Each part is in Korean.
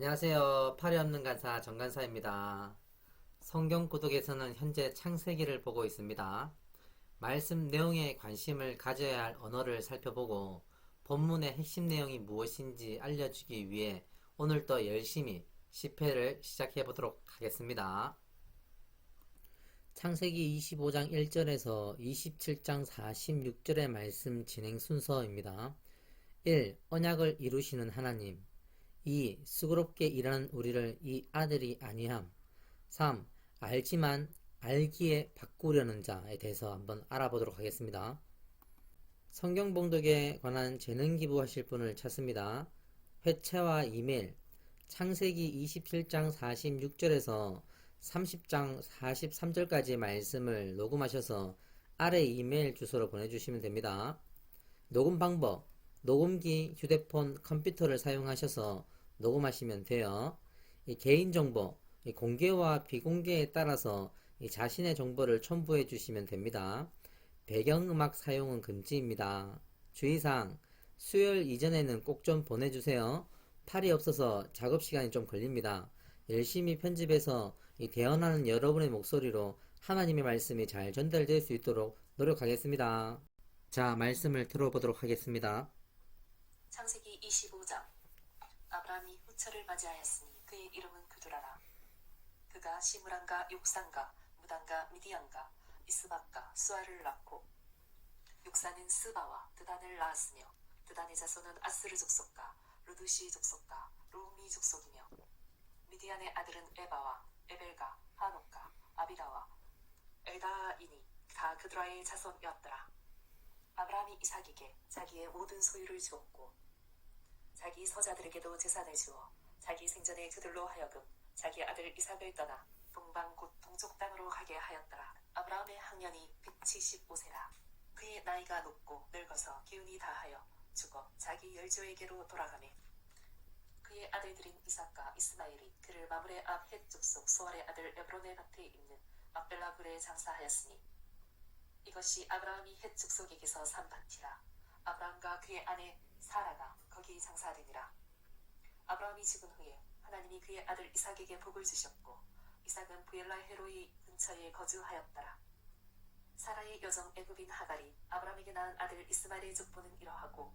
안녕하세요. 팔이 없는 간사 정간사입니다. 성경 구독에서는 현재 창세기를 보고 있습니다. 말씀 내용에 관심을 가져야 할 언어를 살펴보고 본문의 핵심 내용이 무엇인지 알려주기 위해 오늘도 열심히 10회를 시작해 보도록 하겠습니다. 창세기 25장 1절에서 27장 46절의 말씀 진행 순서입니다. 1. 언약을 이루시는 하나님. 2. 수고롭게 일하는 우리를 이 아들이 아니함. 3. 알지만 알기에 바꾸려는 자에 대해서 한번 알아보도록 하겠습니다. 성경 봉독에 관한 재능 기부하실 분을 찾습니다. 회차와 이메일 창세기 27장 46절에서 30장 43절까지 말씀을 녹음하셔서 아래 이메일 주소로 보내주시면 됩니다. 녹음 방법 녹음기, 휴대폰, 컴퓨터를 사용하셔서 녹음하시면 돼요. 이 개인정보, 이 공개와 비공개에 따라서 이 자신의 정보를 첨부해 주시면 됩니다. 배경음악 사용은 금지입니다. 주의사항, 수요일 이전에는 꼭 좀 보내주세요. 팔이 없어서 작업시간이 좀 걸립니다. 열심히 편집해서 이 대언하는 여러분의 목소리로 하나님의 말씀이 잘 전달될 수 있도록 노력하겠습니다. 자, 말씀을 들어보도록 하겠습니다. 창세기 25장. 아브라함이 후처를 맞이하였으니 그의 이름은 그두라라. 그가 시므란과 욕산과 무단과 미디안과 이스박과 수아를 낳고 욕산은 스바와 드단을 낳았으며 드단의 자손은 아스르 족속과 루두시 족속과 로미 족속이며 미디안의 아들은 에바와 에벨과 하녹과 아비다와 엘다이니 다 그두라의 자손이었더라. 아브라함이 이삭에게 자기의 모든 소유를 주었고 자기 서자들에게도 재산을 주어 자기 생전에 그들로 하여금 자기 아들 이삭을 떠나 동방 곧 동쪽 땅으로 가게 하였더라. 아브라함의 학년이 175세라. 그의 나이가 높고 늙어서 기운이 다하여 죽어 자기 열조에게로 돌아가매 그의 아들들인 이삭과 이스마엘이 그를 마므레 앞 헷 족속 소알의 아들 에브론의 밭에 있는 막벨라 굴에 장사하였으니 이것이 아브라함이 헷 족속에게서 산 밭이라. 아브라함과 그의 아내 사라가 거기 장사되니라. 아브라함이 죽은 후에 하나님이 그의 아들 이삭에게 복을 주셨고 이삭은 부엘라 헤로이 근처에 거주하였더라. 사라의 여종 애굽인 하갈이 아브라함에게 낳은 아들 이스마엘의 족보는 이러하고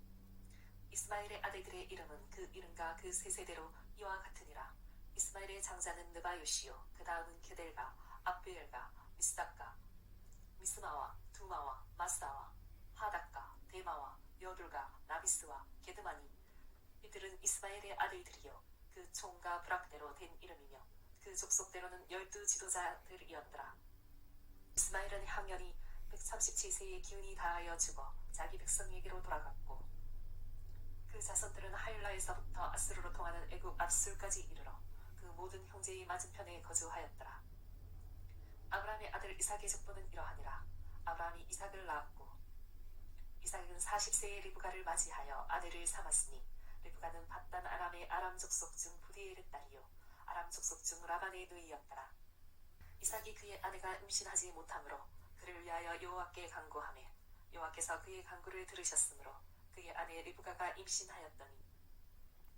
이스마엘의 아들들의 이름은 그 이름과 그 세세대로 이와 같으니라. 이스마엘의 장자는 느바요시요 그 다음은 게델과 압부엘과 미스닥과 미스마와 두마와 마스다와 하닥과 데마와 여둘과 나비스와 게드마니 이들은 이스마엘의 아들들이요 그 총과 부락대로 된 이름이며 그 족속대로는 12 지도자들이었더라. 이스마엘은 학년이 137세의 기운이 다하여 죽어 자기 백성에게로 돌아갔고 그 자손들은 하일라에서부터 아스루로 통하는 애굽 압술까지 이르러 그 모든 형제의 맞은편에 거주하였더라. 아브라함의 아들 이삭의 족보는 이러하니라. 아브라함이 이삭을 낳았고 이삭은 40세의 리브가를 맞이하여 아내를 삼았으니 리브가는 밧단 아람의 아람 족속 중 부디엘의 딸이요 아람 족속 중 라반의 누이였더라. 이삭이 그의 아내가 임신하지 못하므로 그를 위하여 여호와께 간구하매 여호와께서 그의 간구를 들으셨으므로 그의 아내 리브가가 임신하였더니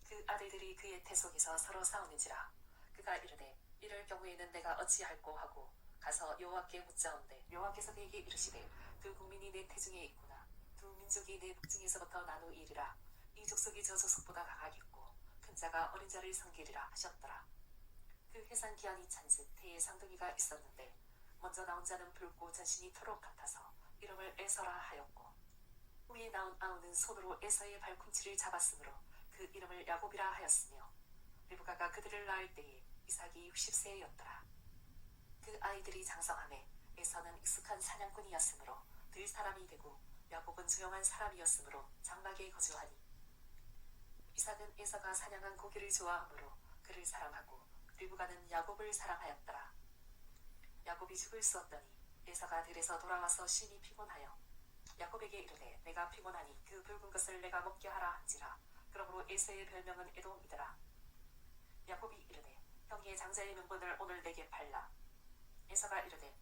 그 아들들이 그의 태속에서 서로 싸우는지라. 그가 이르되 이럴 경우에는 내가 어찌할꼬 하고 가서 여호와께 묻자온대 여호와께서 그에게 이르시되 두 국민이 내 태중에 있구나. 두 민족이 내 북중에서부터 나누이리라. 이 족속이 저 족속보다 강하겠고 큰 자가 어린 자를 섬기리라 하셨더라. 그 해산 기한이 찬즉 태에 쌍둥이가 있었는데 먼저 나온 자는 붉고 전신이 토록 같아서 이름을 에서라 하였고 후에 나온 아우는 손으로 에서의 발꿈치를 잡았으므로 그 이름을 야곱이라 하였으며 리브가가 그들을 낳을 때에 이삭이 60세였더라. 그 아이들이 장성하매 에서는 익숙한 사냥꾼이었으므로 들 사람이 되고 야곱은 조용한 사람이었으므로 장막에 거주하니 이삭은 에서가 사냥한 고기를 좋아하므로 그를 사랑하고 리브가는 야곱을 사랑하였더라. 야곱이 죽을 수 없더니 에서가 들에서 돌아와서 심히 피곤하여 야곱에게 이르되 내가 피곤하니 그 붉은 것을 내가 먹게 하라 한지라. 그러므로 에서의 별명은 에돔이더라. 야곱이 이르되 형의 장자의 명분을 오늘 내게 팔라. 에서가 이르되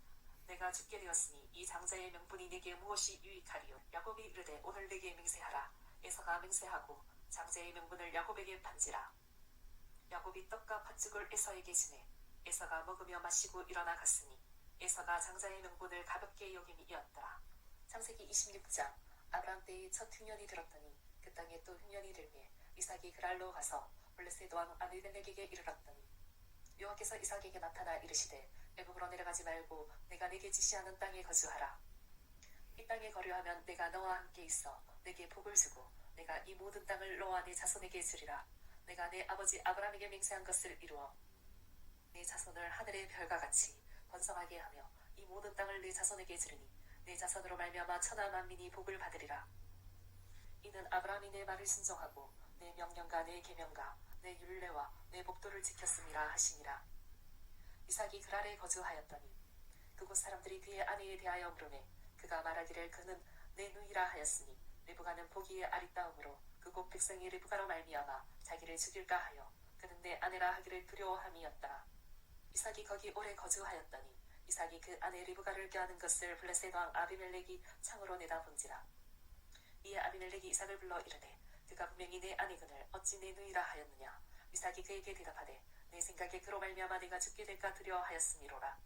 내가 죽게 되었으니 이 장자의 명분이 내게 무엇이 유익하리요. 야곱이 이르되 오늘 내게 맹세하라. 에서가 맹세하고 장자의 명분을 야곱에게 판지라. 야곱이 떡과 팥죽을 에서에게 주매 에서가 먹으며 마시고 일어나 갔으니 에서가 장자의 명분을 가볍게 여김이었더라. 창세기 26장. 아브람 때의 첫 흉년이 들었더니 그 땅에 또 흉년이 들매 이삭이 그랄로 가서 블레셋 왕 아비멜렉에게 이르렀더니 여호와께서 이삭에게 나타나 이르시되 애굽으로 내려가지 말고 내가 네게 지시하는 땅에 거주하라. 이 땅에 거류하면 내가 너와 함께 있어 내게 복을 주고 내가 이 모든 땅을 너와 네 자손에게 주리라. 내가 내 아버지 아브람에게 맹세한 것을 이루어 네 자손을 하늘의 별과 같이 번성하게 하며 이 모든 땅을 네 자손에게 주리니 네 자손으로 말미암아 천하 만민이 복을 받으리라. 이는 아브람이 내 말을 순종하고 내 명령과 내 계명과 내 율례와 내 법도를 지켰음이라 하시니라. 이삭이 그랄에 거주하였더니 그곳 사람들이 그의 아내에 대하여 물으매 그가 말하기를 그는 내 누이라 하였으니 리브가는 보기에 아리따움으로 그곳 백성이 리브가로 말미암아 자기를 죽일까 하여 그는 내 아내라 하기를 두려워함이었더라. 이삭이 거기 오래 거주하였더니 이삭이 그 아내 리브가를 껴안은 것을 블레셋 왕 아비멜렉이 창으로 내다본지라. 이에 아비멜렉이 이삭을 불러 이르되 그가 분명히 내 아내거늘 어찌 내 누이라 하였느냐. 이삭이 그에게 대답하되 내 생각에 그로 말미암아 내가 죽게 될까 두려워하였음이로라.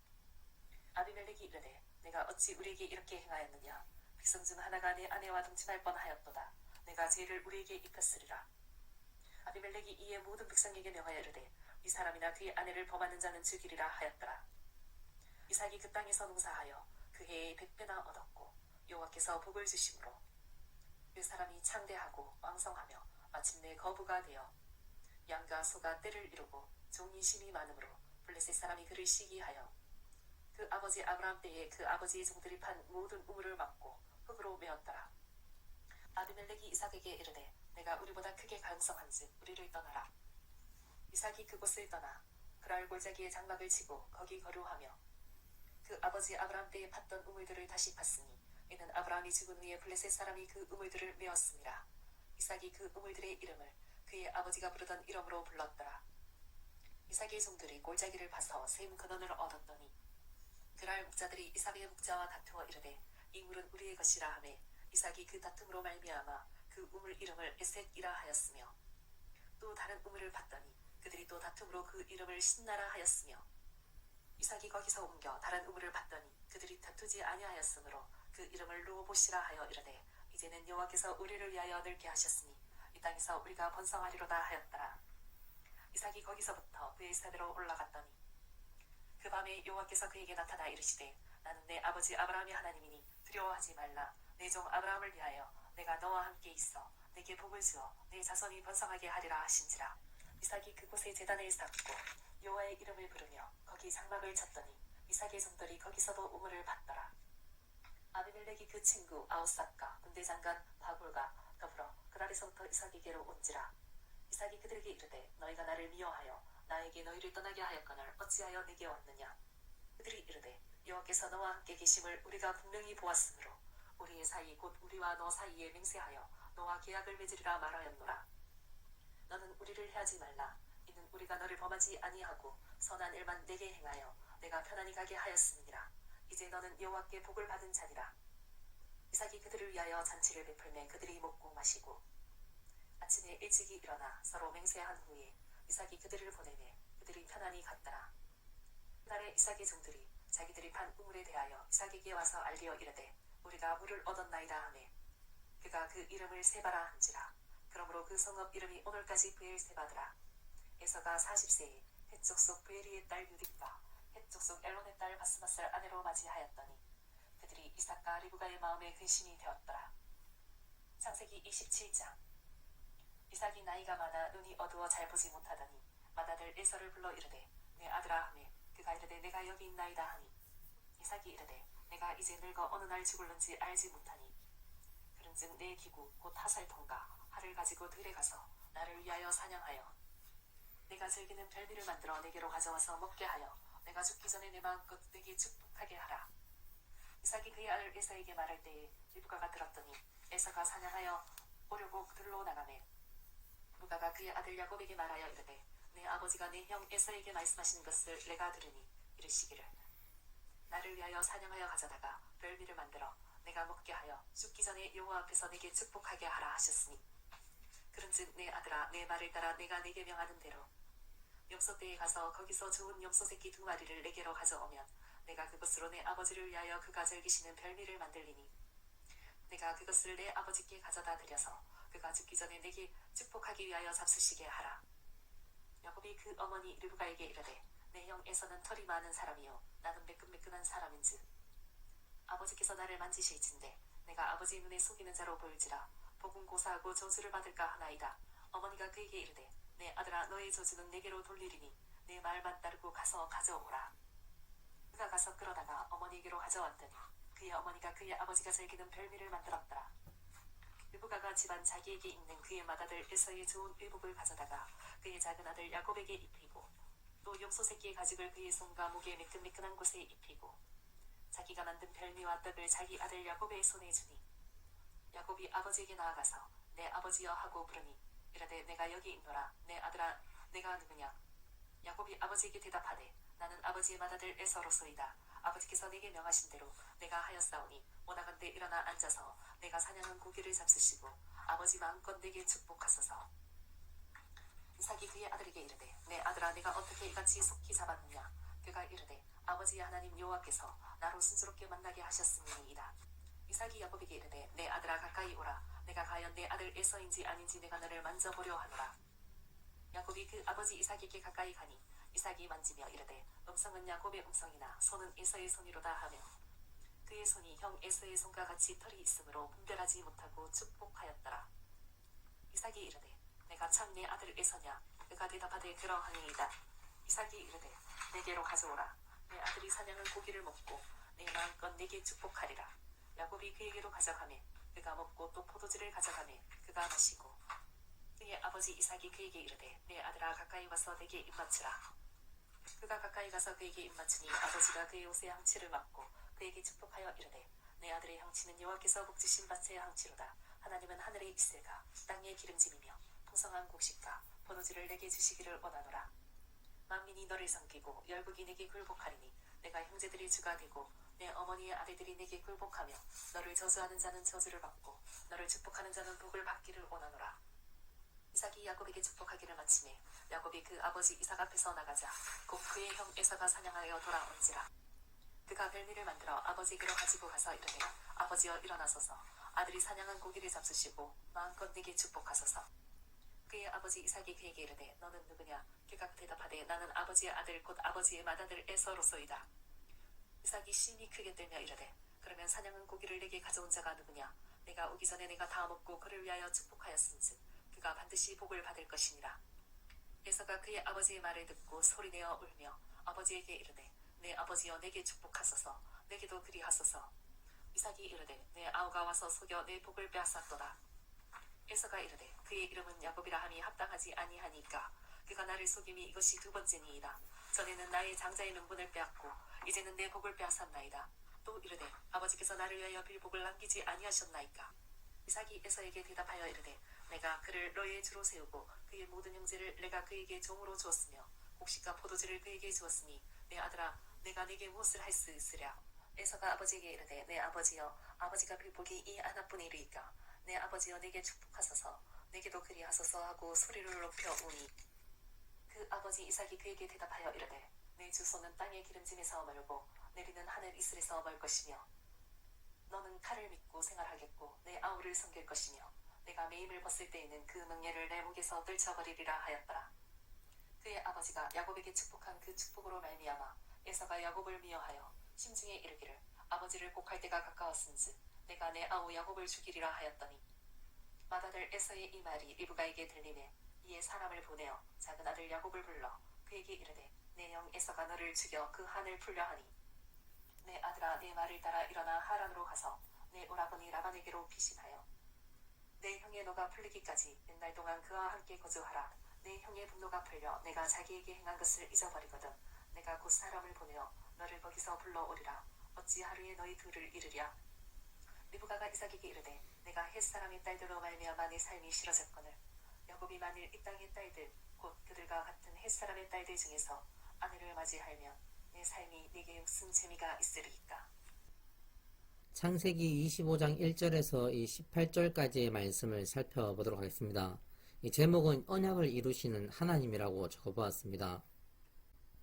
아비멜렉이 이르되 내가 어찌 우리에게 이렇게 행하였느냐. 백성 중 하나가 내 아내와 동침할 뻔하였도다. 내가 죄를 우리에게 입혔으리라. 아비멜렉이 이에 모든 백성에게 명하여 이르되 이 사람이나 그의 아내를 범하는 자는 죽이리라 하였더라. 이삭이 그 땅에서 농사하여 그 해에 100배나 얻었고 여호와께서 복을 주심으로 그 사람이 창대하고 왕성하며 마침내 거부가 되어 양과 소가 떼를 이루고 종이 심이 많으므로 블레셋 사람이 그를 시기하여 그 아버지 아브라함 때에 그 아버지의 종들이 판 모든 우물을 막고 흙으로 메었더라. 아비멜렉이 이삭에게 이르되 내가 우리보다 크게 강성한즉 우리를 떠나라. 이삭이 그곳을 떠나 그랄 골짜기에 장막을 치고 거기 거류하며 그 아버지 아브라함 때에 팠던 우물들을 다시 팠으니 이는 아브라함이 죽은 후에 블레셋 사람이 그 우물들을 메었습니다. 이삭이 그 우물들의 이름을 그의 아버지가 부르던 이름으로 불렀더라. 이삭의 종들이 골짜기를 파서 샘 근원을 얻었더니 그랄 목자들이 이삭의 목자와 다투어 이르되 이 물은 우리의 것이라 하매 이삭이 그 다툼으로 말미암아 그 우물 이름을 에셋이라 하였으며 또 다른 우물을 팠더니 그들이 또 다툼으로 그 이름을 신나라 하였으며 이삭이 거기서 옮겨 다른 우물을 팠더니 그들이 다투지 아니하였으므로 그 이름을 루보시라 하여 이르되 이제는 여호와께서 우리를 위하여 늙게 하셨으니 이 땅에서 우리가 번성하리로다 하였더라. 이삭이 거기서부터 브에셀로 올라갔더니 그 밤에 여호와께서 그에게 나타나 이르시되 나는 내 아버지 아브라함의 하나님이니 두려워하지 말라. 내 종 아브라함을 위하여 내가 너와 함께 있어 내게 복을 주어 내 자손이 번성하게 하리라 하신지라. 이삭이 그곳에 제단을 쌓고 여호와의 이름을 부르며 거기 장막을 쳤더니 이삭의 종들이 거기서도 우물을 팠더라. 아비멜렉이 그 친구 아우삭과 군대장관 바굴과 더불어 그랄에서부터 이삭에게로 온지라. 이삭이 그들에게 이르되 너희가 나를 미워하여 나에게 너희를 떠나게 하였거늘 어찌하여 내게 왔느냐. 그들이 이르되 여호와께서 너와 함께 계심을 우리가 분명히 보았으므로 우리의 사이 곧 우리와 너 사이에 맹세하여 너와 계약을 맺으리라 말하였노라. 너는 우리를 해하지 말라. 이는 우리가 너를 범하지 아니하고 선한 일만 내게 행하여 내가 편안히 가게 하였음이니라. 이제 너는 여호와께 복을 받은 자니라. 이삭이 그들을 위하여 잔치를 베풀매 그들이 먹고 마시고 아침에 일찍이 일어나 서로 맹세한 후에 이삭이 그들을 보내매 그들이 편안히 갔더라. 그날에 이삭의 종들이 자기들이 판 우물에 대하여 이삭에게 와서 알리어 이르되 우리가 물을 얻었나이다 하매 그가 그 이름을 세바라 한지라. 그러므로 그 성읍 이름이 오늘까지 브엘세바더라. 에서가 40세에 헷 족속 브에리의 딸 유딕과 헷 족속 엘론의 딸 바스맛을 아내로 맞이하였더니 그들이 이삭과 리브가의 마음에 근심이 되었더라. 창세기 27장. 이삭이 나이가 많아 눈이 어두워 잘 보지 못하더니 맏아들 에서를 불러 이르되 내 아들아 하매 그가 이르되 내가 여기 있나이다 하니 이삭이 이르되 내가 이제 늙어 어느 날 죽을는지 알지 못하니 그런즉 내 기구 곧 하살통과 활을 가지고 들에 가서 나를 위하여 사냥하여 내가 즐기는 별미를 만들어 내게로 가져와서 먹게 하여 내가 죽기 전에 내 마음껏 내게 축복하게 하라. 이삭이 그의 아들 에서에게 말할 때에 리브가가 들었더니 에서가 사냥하여 오려고 들로 나가매 루가가 그의 아들 야곱에게 말하여 이르되 내 아버지가 내 형 에서에게 말씀하신 것을 내가 들으니 이르시기를 나를 위하여 사냥하여 가져다가 별미를 만들어 내가 먹게 하여 죽기 전에 여호와 앞에서 내게 축복하게 하라 하셨으니 그런즉 내 아들아 내 말을 따라 내가 네게 명하는 대로 염소떼에 가서 거기서 좋은 염소 새끼 2마리를 내게로 가져오면 내가 그것으로 내 아버지를 위하여 그가 즐기시는 별미를 만들리니 내가 그것을 내 아버지께 가져다 드려서 그가 죽기 전에 내게 축복하기 위하여 잡수시게 하라. 야곱이 그 어머니 르브가에게 이르되 내 형 에서는 털이 많은 사람이요 나는 매끈매끈한 사람인즉 아버지께서 나를 만지실진데 내가 아버지 눈에 속이는 자로 보일지라 복은 고사하고 저주를 받을까 하나이다. 어머니가 그에게 이르되 내 아들아 너의 저주는 내게로 돌리리니 내 말만 따르고 가서 가져오라. 그가 가서 끌어다가 어머니에게로 가져왔더니 그의 어머니가 그의 아버지가 즐기는 별미를 만들었더라. 르브가가 집안 자기에게 있는 그의 맏아들 에서의 좋은 의복을 가져다가 그의 작은 아들 야곱에게 입히고 또 염소 새끼의 가죽을 그의 손과 목에 매끈매끈한 곳에 입히고 자기가 만든 별미와 떡을 자기 아들 야곱의 손에 주니 야곱이 아버지에게 나아가서 내 아버지여 하고 부르니 이르되 내가 여기 있노라. 내 아들아 내가 누구냐. 야곱이 아버지에게 대답하되 나는 아버지의 맏아들 에서로소이다. 아버지께서 내게 명하신 대로 내가 하였사오니 원하건대 일어나 앉아서 내가 사냥한 고기를 잡수시고 아버지 마음껏 내게 축복하소서. 이삭이 그의 아들에게 이르되 내 아들아 내가 어떻게 이같이 속히 잡았느냐. 그가 이르되 아버지의 하나님 여호와께서 나로 순조롭게 만나게 하셨음이니이다. 이삭이 야곱에게 이르되 내 아들아 가까이 오라. 내가 과연 내 아들 에서인지 아닌지 내가 너를 만져보려 하노라. 야곱이 그 아버지 이삭에게 가까이 가니 이삭이 만지며 이르되 음성은 야곱의 음성이나 손은 에서의 손이로다 하며 그의 손이 형 에서의 손과 같이 털이 있으므로 분별하지 못하고 축복하였더라. 이삭이 이르되 내가 참 내 아들 에서냐. 그가 대답하되 그러하니이다. 이삭이 이르되 내게로 가져오라. 내 아들이 사냥한 고기를 먹고 내 마음껏 내게 축복하리라. 야곱이 그에게로 가져가매 그가 먹고 또 포도주를 가져가매 그가 마시고 그의 아버지 이삭이 그에게 이르되 내 아들아 가까이 와서 내게 입맞추라. 그가 가까이 가서 그에게 입맞추니 아버지가 그의 옷에 향치를 맞고 그에게 축복하여 이르되 내 아들의 향치는 여호와께서 복주신 밭의 향치로다. 하나님은 하늘에 있을까 땅에 기름짐이며 풍성한 곡식과 포도주를 내게 주시기를 원하노라. 만민이 너를 섬기고 열국이 내게 굴복하리니 내가 형제들이 주가 되고 내 어머니의 아들들이 내게 굴복하며 너를 저주하는 자는 저주를 받고 너를 축복하는 자는 복을 받기를 원하노라. 이삭이 야곱에게 축복하기를 마치매 야곱이 그 아버지 이삭 앞에서 나가자 곧 그의 형 에서가 사냥하여 돌아온지라. 그가 별미를 만들어 아버지에게로 가지고 가서 이르되 아버지여 일어나소서. 아들이 사냥한 고기를 잡수시고 마음껏 내게 축복하소서. 그의 아버지 이삭이 그에게 이르되 너는 누구냐. 그가 대답하되 나는 아버지의 아들 곧 아버지의 맏아들 에서로소이다. 이삭이 심히 크게 떨며 이르되 그러면 사냥한 고기를 내게 가져온 자가 누구냐. 내가 오기 전에 내가 다 먹고 그를 위하여 축복하였은즉 그가 반드시 복을 받을 것이니라. 에서가 그의 아버지의 말을 듣고 소리내어 울며 아버지에게 이르되 내 아버지여 내게 축복하소서. 내게도 그리하소서. 이삭이 이르되 내 아우가 와서 속여 내 복을 빼앗았도다. 에서가 이르되 그의 이름은 야곱이라 함이 합당하지 아니하니까 그가 나를 속임이 이것이 2번째니이다. 전에는 나의 장자의 명분을 빼앗고 이제는 내 복을 빼앗았나이다. 또 이르되 아버지께서 나를 위하여 빌복을 남기지 아니하셨나이까. 이삭이 에서에게 대답하여 이르되 내가 그를 너의 주로 세우고 그의 모든 형제를 내가 그에게 종으로 주었으며 곡식과 포도주를 그에게 주었으니 내 아들아 내가 네게 무엇을 할 수 있으랴. 에서가 아버지에게 이르되 내 아버지여 아버지가 빌복이 이 하나뿐이리이까. 내 아버지여 내게 축복하소서. 내게도 그리하소서 하고 소리를 높여 우니 그 아버지 이삭이 그에게 대답하여 이르되 내 주소는 땅의 기름짐에서 멀고 내리는 하늘 이슬에서 멀 것이며 너는 칼을 믿고 생활하겠고 내 아우를 섬길 것이며 내가 매임을 벗을 때에는 그 명예를 내 목에서 떨쳐버리리라 하였더라. 그의 아버지가 야곱에게 축복한 그 축복으로 말미암아 에서가 야곱을 미워하여 심중에 이르기를 아버지를 곡할 때가 가까웠은즉 내가 내 아우 야곱을 죽이리라 하였더니 맏아들 에서의 이 말이 리브가에게 들리매 이에 사람을 보내어 작은 아들 야곱을 불러 그에게 이르되 내 형 에서가 너를 죽여 그 한을 풀려 하니 내 아들아 내 말을 따라 일어나 하란으로 가서 내 오라버니 라반에게로 피신하여 내 형의 너가 풀리기까지 옛날 동안 그와 함께 거주하라. 내 형의 분노가 풀려 내가 자기에게 행한 것을 잊어버리거든 내가 곧 사람을 보내어 너를 거기서 불러오리라. 어찌 하루에 너희 둘을 이르랴. 리브가가 이삭에게 이르되 내가 햇사람의 딸들로 말미암아 내 삶이 싫어졌거늘 야곱이 만일 이 땅의 딸들 곧 그들과 같은 햇사람의 딸들 중에서 아내를 맞이하면 내 삶이 네게 무슨 재미가 있으리이까. 창세기 25장 1절에서 이 18절까지의 말씀을 살펴보도록 하겠습니다. 이 제목은 언약을 이루시는 하나님이라고 적어보았습니다.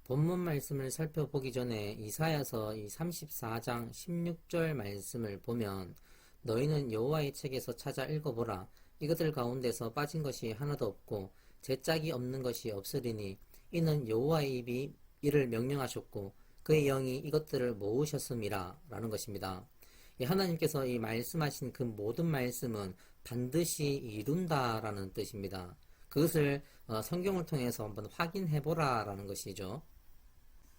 본문 말씀을 살펴보기 전에 이사야서 이 34장 16절 말씀을 보면 너희는 여호와의 책에서 찾아 읽어보라. 이것들 가운데서 빠진 것이 하나도 없고 제 짝이 없는 것이 없으리니 이는 여호와의 입이 이를 명령하셨고 그의 영이 이것들을 모으셨음이라 라는 것입니다. 하나님께서 이 말씀하신 그 모든 말씀은 반드시 이룬다라는 뜻입니다. 그것을 성경을 통해서 한번 확인해보라 라는 것이죠.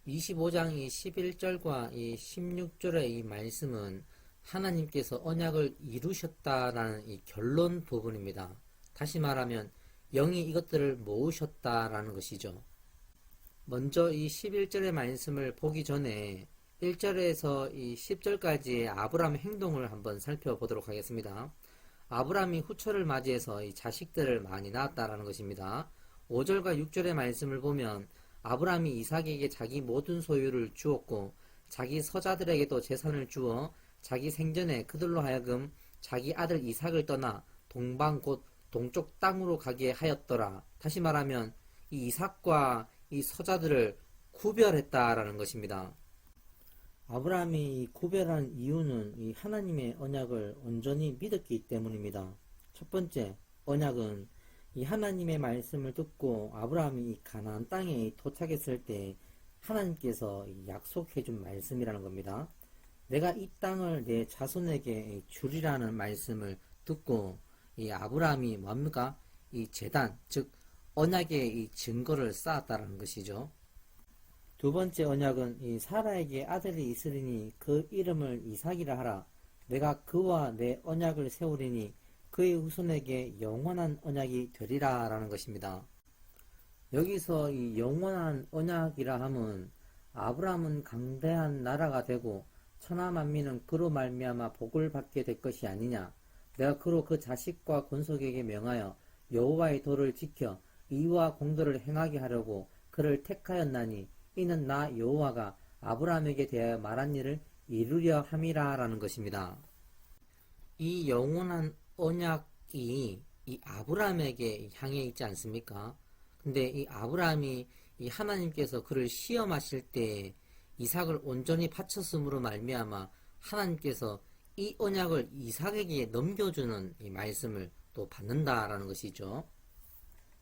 25장 이 11절과 이 16절의 이 말씀은 하나님께서 언약을 이루셨다라는 이 결론 부분입니다. 다시 말하면 영이 이것들을 모으셨다라는 것이죠. 먼저 이 11절의 말씀을 보기 전에 1절에서 이 10절까지의 아브라함의 행동을 한번 살펴보도록 하겠습니다. 아브라함이 후처를 맞이해서 이 자식들을 많이 낳았다라는 것입니다. 5절과 6절의 말씀을 보면 아브라함이 이삭에게 자기 모든 소유를 주었고 자기 서자들에게도 재산을 주어 자기 생전에 그들로 하여금 자기 아들 이삭을 떠나 동방 곧 동쪽 땅으로 가게 하였더라. 다시 말하면 이 이삭과 이 서자들을 구별했다라는 것입니다. 아브라함이 구별한 이유는 이 하나님의 언약을 온전히 믿었기 때문입니다. 첫 번째, 언약은 이 하나님의 말씀을 듣고 아브라함이 이 가나안 땅에 도착했을 때 하나님께서 약속해 준 말씀이라는 겁니다. 내가 이 땅을 내 자손에게 주리라는 말씀을 듣고 이 아브라함이 뭡니까? 이 제단, 즉 언약의 이 증거를 쌓았다는 것이죠. 두 번째 언약은 이 사라에게 아들이 있으리니 그 이름을 이삭이라 하라. 내가 그와 내 언약을 세우리니 그의 후손에게 영원한 언약이 되리라 라는 것입니다. 여기서 이 영원한 언약이라 함은 아브라함은 강대한 나라가 되고 천하 만민은 그로 말미암아 복을 받게 될 것이 아니냐. 내가 그로 그 자식과 권속에게 명하여 여호와의 도를 지켜 의와 공도를 행하게 하려고 그를 택하였나니 이는 나 여호와가 아브라함에게 대하여 말한 일을 이루려 함이라 라는 것입니다. 이 영원한 언약이 이 아브라함에게 향해 있지 않습니까? 근데 이 아브라함이 이 하나님께서 그를 시험하실 때 이삭을 온전히 바쳤음으로 말미암아 하나님께서 이 언약을 이삭에게 넘겨주는 이 말씀을 또 받는다라는 것이죠.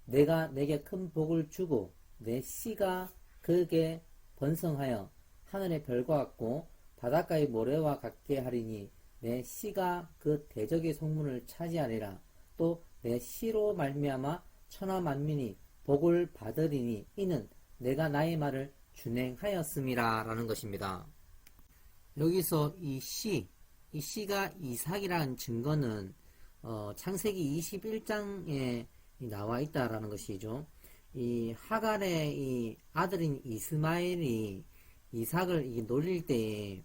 내가 내게 큰 복을 주고 내 씨가 그에게 번성하여 하늘의 별과 같고 바닷가의 모래와 같게 하리니 내 씨가 그 대적의 성문을 차지하리라. 또 내 씨로 말미암아 천하 만민이 복을 받으리니 이는 내가 나의 말을 준행하였음이라 라는 것입니다. 여기서 이 씨가 이삭이라는 증거는 창세기 21장에 나와 있다라는 것이죠. 이 하갈의 이 아들인 이스마엘이 이삭을 노릴 때에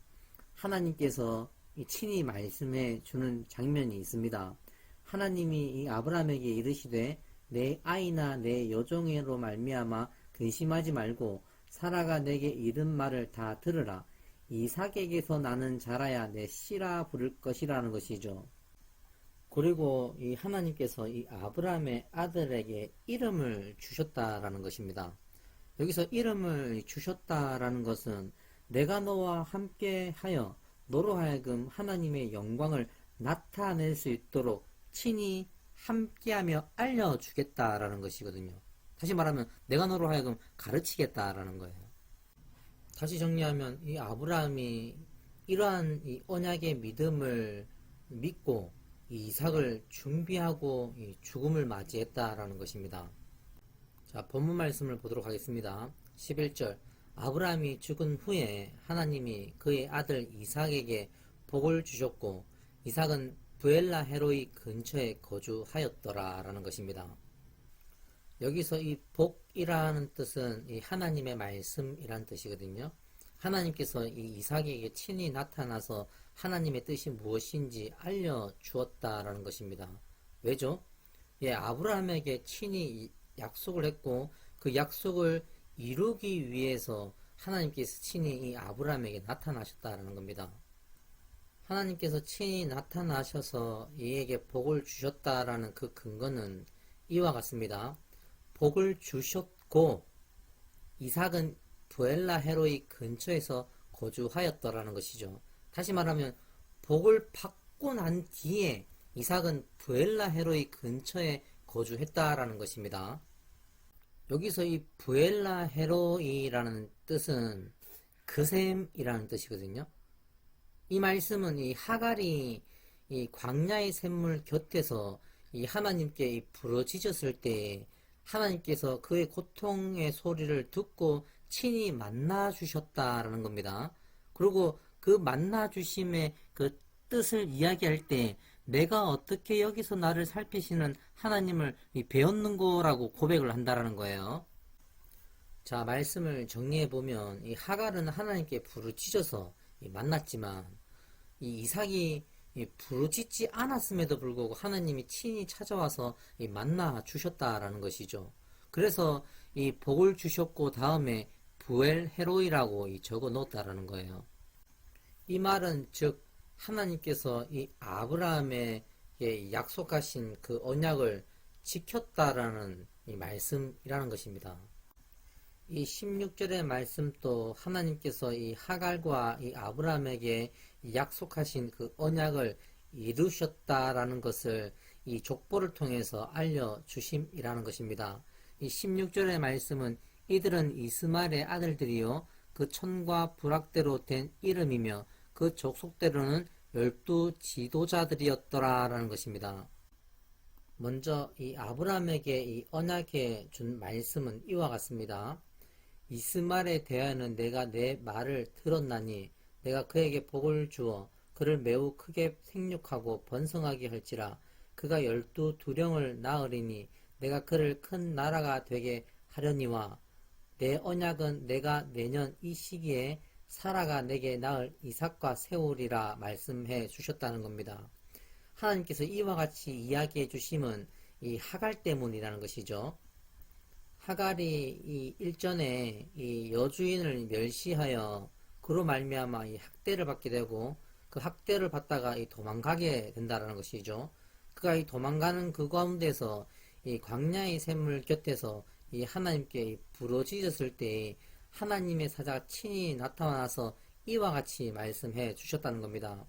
하나님께서 친히 말씀해 주는 장면이 있습니다. 하나님이 이 아브라함에게 이르시되 내 아이나 내 여종으로 말미암아 근심하지 말고 사라가 내게 이른 말을 다 들으라. 이삭에게서 나는 자라야 내 씨라 부를 것이라는 것이죠. 그리고 이 하나님께서 이 아브라함의 아들에게 이름을 주셨다라는 것입니다. 여기서 이름을 주셨다라는 것은 내가 너와 함께 하여 너로 하여금 하나님의 영광을 나타낼 수 있도록 친히 함께하며 알려주겠다라는 것이거든요. 다시 말하면 내가 너로 하여금 가르치겠다라는 거예요. 다시 정리하면 이 아브라함이 이러한 이 언약의 믿음을 믿고 이 이삭을 준비하고 이 죽음을 맞이했다라는 것입니다. 자, 본문 말씀을 보도록 하겠습니다. 11절 아브라함이 죽은 후에 하나님이 그의 아들 이삭에게 복을 주셨고 이삭은 부엘라 헤로이 근처에 거주하였더라 라는 것입니다. 여기서 이 복이라는 뜻은 이 하나님의 말씀이라는 뜻이거든요. 하나님께서 이 이삭에게 친히 나타나서 하나님의 뜻이 무엇인지 알려주었다라는 것입니다. 왜죠? 아브라함에게 친히 약속을 했고 그 약속을 이루기 위해서 하나님께서 친히 이 아브라함에게 나타나셨다라는 겁니다. 하나님께서 친히 나타나셔서 이에게 복을 주셨다라는 그 근거는 이와 같습니다. 복을 주셨고 이삭은 부엘라 헤로이 근처에서 거주하였더라는 것이죠. 다시 말하면 복을 받고 난 뒤에 이삭은 부엘라 헤로이 근처에 거주했다라는 것입니다. 여기서 이 부엘라 헤로이라는 뜻은 그셈이라는 뜻이거든요. 이 말씀은 이 하갈이 이 광야의 샘물 곁에서 이 하나님께 이 부르짖었을 때 하나님께서 그의 고통의 소리를 듣고 친히 만나 주셨다라는 겁니다. 그리고 그 만나 주심의 그 뜻을 이야기할 때 내가 어떻게 여기서 나를 살피시는 하나님을 배웠는 거라고 고백을 한다라는 거예요. 자, 말씀을 정리해 보면 이 하갈은 하나님께 부르짖어서 만났지만 이 이삭이 부르짖지 않았음에도 불구하고 하나님이 친히 찾아와서 만나 주셨다라는 것이죠. 그래서 이 복을 주셨고 다음에 부엘 헤로이라고 적어 놓았다라는 거예요. 이 말은 즉 하나님께서 이 아브라함에게 약속하신 그 언약을 지켰다라는 이 말씀이라는 것입니다. 이 16절의 말씀도 하나님께서 이 하갈과 이 아브라함에게 약속하신 그 언약을 이루셨다라는 것을 이 족보를 통해서 알려주심이라는 것입니다. 이 16절의 말씀은 이들은 이스마엘의 아들들이요 그 천과 부락대로 된 이름이며 그 족속대로는 12 지도자들이었더라라는 것입니다. 먼저 이 아브라함에게 이 언약에 준 말씀은 이와 같습니다. 이스마엘에 대하여는 내가 내 말을 들었나니 내가 그에게 복을 주어 그를 매우 크게 생육하고 번성하게 할지라 그가 12 두령을 낳으리니 내가 그를 큰 나라가 되게 하려니와 내 언약은 내가 내년 이 시기에 사라가 내게 낳을 이삭과 세우리라 말씀해 주셨다는 겁니다. 하나님께서 이와 같이 이야기해 주심은 이 하갈 때문이라는 것이죠. 하갈이 이 일전에 이 여주인을 멸시하여 그로 말미암아 이 학대를 받게 되고 그 학대를 받다가 이 도망가게 된다라는 것이죠. 그가 이 도망가는 그 가운데서 이 광야의 샘물 곁에서 이 하나님께 부르짖었을 때 하나님의 사자가 친히 나타나서 이와 같이 말씀해 주셨다는 겁니다.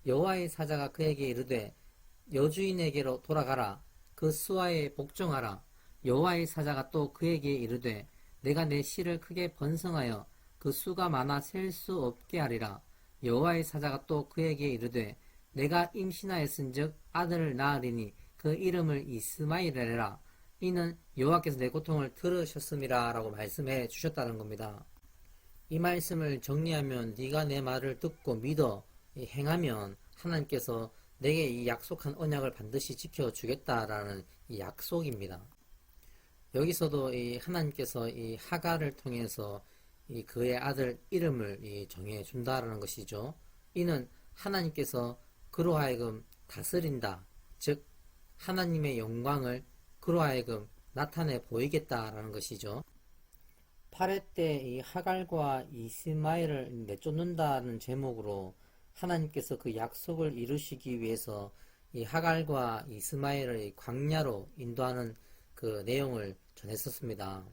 여호와의 사자가 그에게 이르되 여주인에게로 돌아가라 그 수하에 복종하라. 여호와의 사자가 또 그에게 이르되 내가 내 씨를 크게 번성하여 그 수가 많아 셀 수 없게 하리라. 여호와의 사자가 또 그에게 이르되 내가 임신하였은즉 아들을 낳으리니 그 이름을 이스마엘이라. 이는 여호와께서 내 고통을 들으셨음이라 라고 말씀해 주셨다는 겁니다. 이 말씀을 정리하면 네가 내 말을 듣고 믿어 행하면 하나님께서 내게 이 약속한 언약을 반드시 지켜주겠다라는 이 약속입니다. 여기서도 이 하나님께서 이 하갈을 통해서 이 그의 아들 이름을 정해 준다라는 것이죠. 이는 하나님께서 그로 하여금 다스린다. 즉 하나님의 영광을 그로 하여금 나타내 보이겠다라는 것이죠. 8회 때 이 하갈과 이스마엘을 내쫓는다는 제목으로 하나님께서 그 약속을 이루시기 위해서 이 하갈과 이스마엘을 광야로 인도하는 그 내용을 전했었습니다.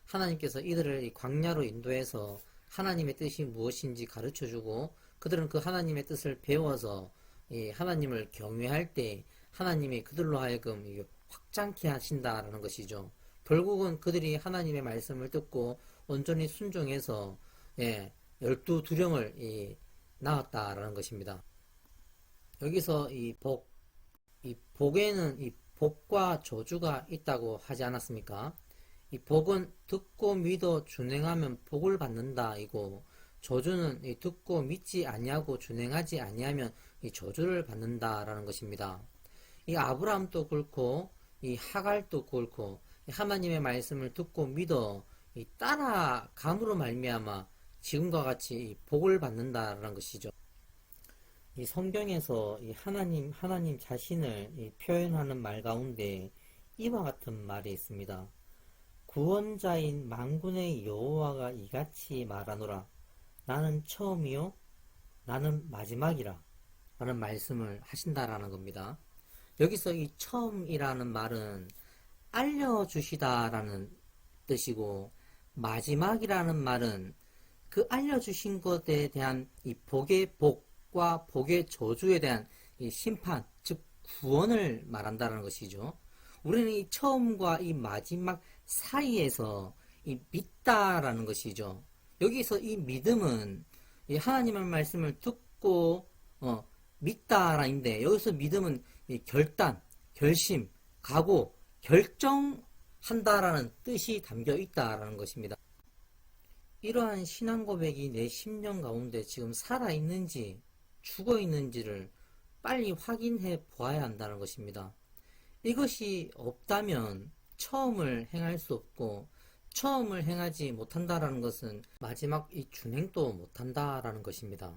하나님께서 이들을 이 광야로 인도해서 하나님의 뜻이 무엇인지 가르쳐주고 그들은 그 하나님의 뜻을 배워서 이 하나님을 경외할 때 하나님이 그들로 하여금 확장케 하신다라는 것이죠. 결국은 그들이 하나님의 말씀을 듣고 온전히 순종해서 12 두령을 낳았다라는 것입니다. 여기서 이 복에는 이 복과 저주가 있다고 하지 않았습니까? 이 복은 듣고 믿어 준행하면 복을 받는다 이고 저주는 이 듣고 믿지 아니하고 준행하지 아니하면 이 저주를 받는다라는 것입니다. 이 아브라함도 그렇고 이 하갈도 그렇고 하나님의 말씀을 듣고 믿어 이 따라감으로 말미암아 지금과 같이 복을 받는다라는 것이죠. 이 성경에서 이 하나님 자신을 표현하는 말 가운데 이와 같은 말이 있습니다. 구원자인 만군의 여호와가 이같이 말하노라. 나는 처음이요 나는 마지막이라 라는 말씀을 하신다라는 겁니다. 여기서 이 처음이라는 말은 알려주시다라는 뜻이고, 마지막이라는 말은 그 알려주신 것에 대한 이 복의 복과 복의 저주에 대한 이 심판, 즉 구원을 말한다는 것이죠. 우리는 이 처음과 이 마지막 사이에서 이 믿다라는 것이죠. 여기서 이 믿음은 이 하나님의 말씀을 듣고 믿다라인데, 여기서 믿음은 이 결단, 결심, 각오, 결정한다라는 뜻이 담겨 있다라는 것입니다. 이러한 신앙 고백이 내 심령 가운데 지금 살아있는지 죽어 있는지를 빨리 확인해 보아야 한다는 것입니다. 이것이 없다면 처음을 행할 수 없고, 처음을 행하지 못한다라는 것은 마지막 이 준행도 못한다라는 것입니다.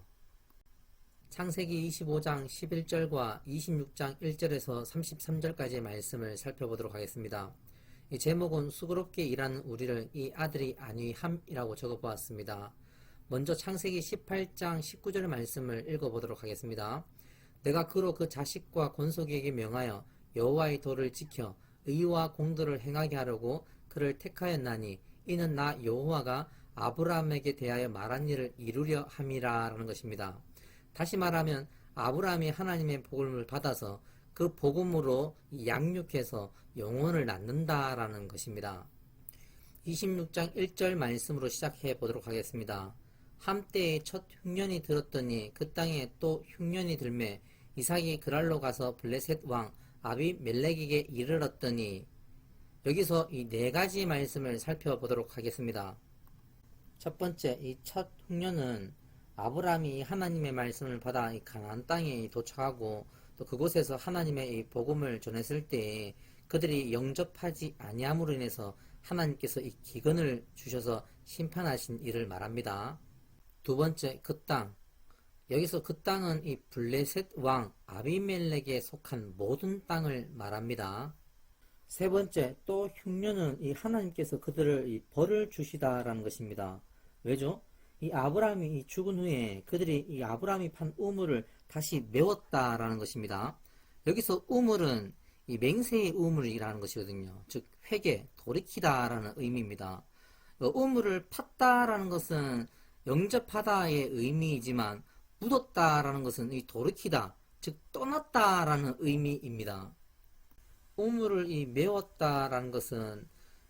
창세기 25장 11절과 26장 1절에서 33절까지의 말씀을 살펴보도록 하겠습니다. 이 제목은 수고롭게 일하는 우리를 이 아들이 안위함이라고 적어보았습니다. 먼저 창세기 18장 19절의 말씀을 읽어보도록 하겠습니다. 내가 그로 그 자식과 권속에게 명하여 여호와의 도를 지켜 의와 공도를 행하게 하려고 그를 택하였나니 이는 나 여호와가 아브라함에게 대하여 말한 일을 이루려 함이라라는 것입니다. 다시 말하면 아브라함이 하나님의 복음을 받아서 그 복음으로 양육해서 영혼을 낳는다라는 것입니다. 26장 1절 말씀으로 시작해 보도록 하겠습니다. 함때에 첫 흉년이 들었더니 그 땅에 또 흉년이 들매 이삭이 그랄로 가서 블레셋 왕 아비멜렉에게 이르렀더니, 여기서 이 네 가지 말씀을 살펴보도록 하겠습니다. 첫 번째, 이 첫 흉년은 아브라함이 하나님의 말씀을 받아 이 가나안 땅에 도착하고 또 그곳에서 하나님의 이 복음을 전했을 때 그들이 영접하지 아니함으로 인해서 하나님께서 이 기근을 주셔서 심판하신 일을 말합니다. 두 번째, 그 땅. 여기서 그 땅은 이 블레셋 왕 아비멜렉에 속한 모든 땅을 말합니다. 세 번째, 또 흉년은 이 하나님께서 그들을 이 벌을 주시다라는 것입니다. 왜죠? 이 아브라함이 이 죽은 후에 그들이 이 아브라함이 판 우물을 다시 메웠다라는 것입니다. 여기서 우물은 이 맹세의 우물이라는 것이거든요. 즉 회개, 돌이키다라는 의미입니다. 우물을 팠다라는 것은 영접하다의 의미이지만 묻었다라는 것은 이 돌이키다, 즉 떠났다라는 의미입니다. 우물을 이 메웠다라는 것은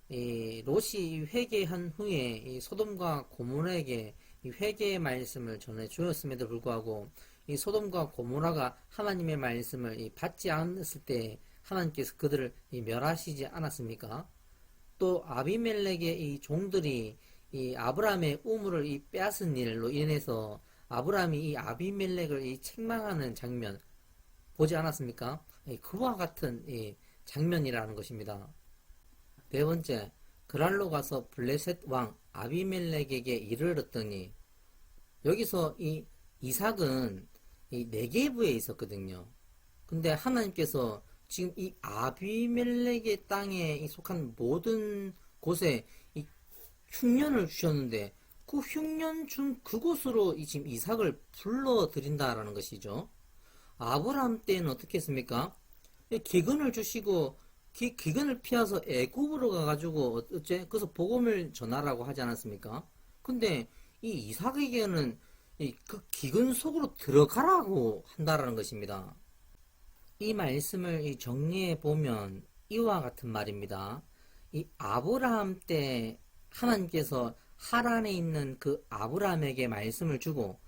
이 롯이 회개한 후에 이 소돔과 고모라에게 이 회개의 말씀을 전해 주었음에도 불구하고 이 소돔과 고모라가 하나님의 말씀을 이 받지 않았을 때 하나님께서 그들을 이 멸하시지 않았습니까? 또 아비멜렉의 이 종들이 이 아브라함의 우물을 이 빼앗은 일로 인해서 아브라함이 이 아비멜렉을 이 책망하는 장면 보지 않았습니까? 그와 같은 이 장면이라는 것입니다. 네 번째, 그랄로 가서 블레셋 왕 아비멜렉에게 이르렀더니, 여기서 이 이삭은 이 네게부에 있었거든요. 근데 하나님께서 지금 이 아비멜렉의 땅에 속한 모든 곳에 이 흉년을 주셨는데 그 흉년 준 그곳으로 지금 이삭을 불러들인다라는 것이죠. 아브라함 때는 어떻게 했습니까? 기근을 주시고 기근을 피해서 애굽으로 가가지고 그래서 복음을 전하라고 하지 않았습니까? 근데 이 이삭에게는 그 기근 속으로 들어가라고 한다라는 것입니다. 이 말씀을 정리해 보면 이와 같은 말입니다. 이 아브라함 때 하나님께서 하란에 있는 그 아브라함에게 말씀을 주고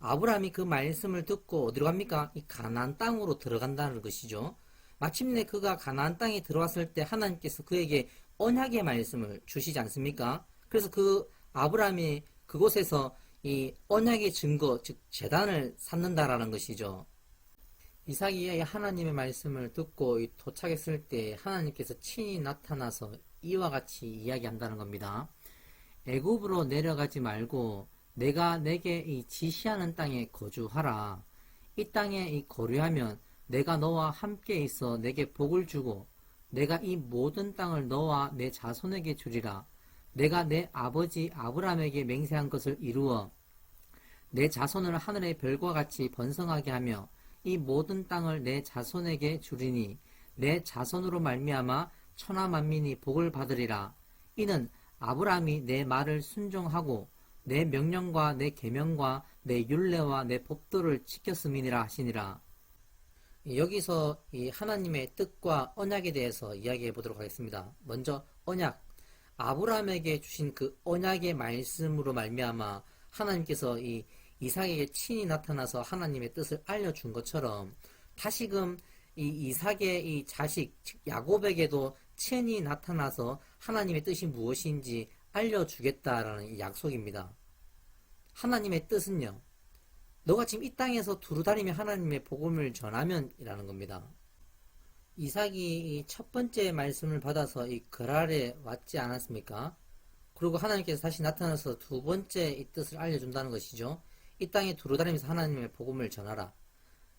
아브라함이 그 말씀을 듣고 어디로 갑니까? 이 가나안 땅으로 들어간다는 것이죠. 마침내 그가 가나안 땅에 들어왔을 때 하나님께서 그에게 언약의 말씀을 주시지 않습니까? 그래서 그 아브라함이 그곳에서 이 언약의 증거, 즉 제단을 쌓는다라는 것이죠. 이삭이 하나님의 말씀을 듣고 도착했을 때 하나님께서 친히 나타나서 이와 같이 이야기한다는 겁니다. 애굽으로 내려가지 말고 내가 내게 이 지시하는 땅에 거주하라. 이 땅에 거류하면 내가 너와 함께 있어 내게 복을 주고 내가 이 모든 땅을 너와 내 자손에게 주리라. 내가 내 아버지 아브라함에게 맹세한 것을 이루어 내 자손을 하늘의 별과 같이 번성하게 하며 이 모든 땅을 내 자손에게 주리니 내 자손으로 말미암아 천하 만민이 복을 받으리라. 이는 아브라함이 내 말을 순종하고 내 명령과 내 계명과 내 율례와 내 법도를 지켰음이니라 하시니라. 여기서 이 하나님의 뜻과 언약에 대해서 이야기해 보도록 하겠습니다. 먼저 언약, 아브라함에게 주신 그 언약의 말씀으로 말미암아 하나님께서 이 이삭에게 친히 나타나서 하나님의 뜻을 알려준 것처럼 다시금 이 이삭의 이 자식 즉 야곱에게도 친히 나타나서 하나님의 뜻이 무엇인지 알려주겠다라는 이 약속입니다. 하나님의 뜻은요, 너가 지금 이 땅에서 두루다니며 하나님의 복음을 전하면 이라는 겁니다. 이삭이 이 첫 번째 말씀을 받아서 이 그랄에 왔지 않았습니까? 그리고 하나님께서 다시 나타나서 두 번째 이 뜻을 알려준다는 것이죠. 이 땅에 두루다니면서 하나님의 복음을 전하라.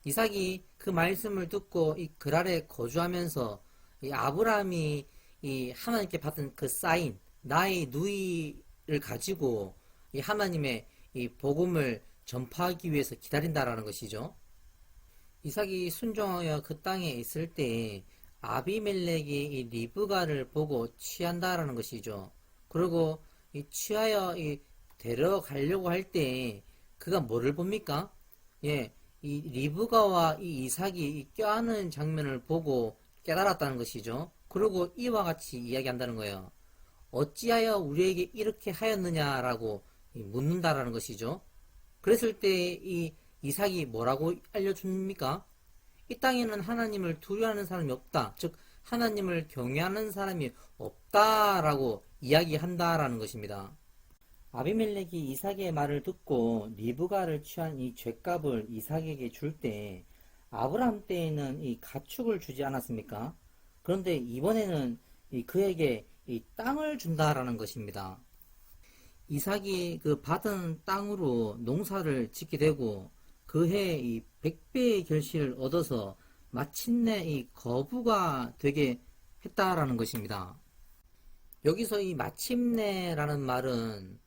이삭이 그 말씀을 듣고 이 그랄에 거주하면서 이 아브라함이 이 하나님께 받은 그 사인, 나의 누이를 가지고 이 하나님의 이 복음을 전파하기 위해서 기다린다라는 것이죠. 이삭이 순종하여 그 땅에 있을 때 아비멜렉이 이 리브가를 보고 취한다라는 것이죠. 그리고 이 취하여 이 데려가려고 할 때 그가 뭐를 봅니까? 예, 이 리브가와 이 이삭이 이 껴안는 장면을 보고 깨달았다는 것이죠. 그리고 이와 같이 이야기한다는 거예요. 어찌하여 우리에게 이렇게 하였느냐라고 묻는다라는 것이죠. 그랬을 때 이 이삭이 뭐라고 알려줍니까? 이 땅에는 하나님을 두려워하는 사람이 없다. 즉 하나님을 경외하는 사람이 없다라고 이야기한다라는 것입니다. 아비멜렉이 이삭의 말을 듣고 리브가를 취한 이 죗값을 이삭에게 줄 때 아브라함 때에는 이 가축을 주지 않았습니까? 그런데 이번에는 그에게 이 땅을 준다라는 것입니다. 이삭이 그 받은 땅으로 농사를 짓게 되고 그해 이 100배의 결실을 얻어서 마침내 이 거부가 되게 했다라는 것입니다. 여기서 이 마침내라는 말은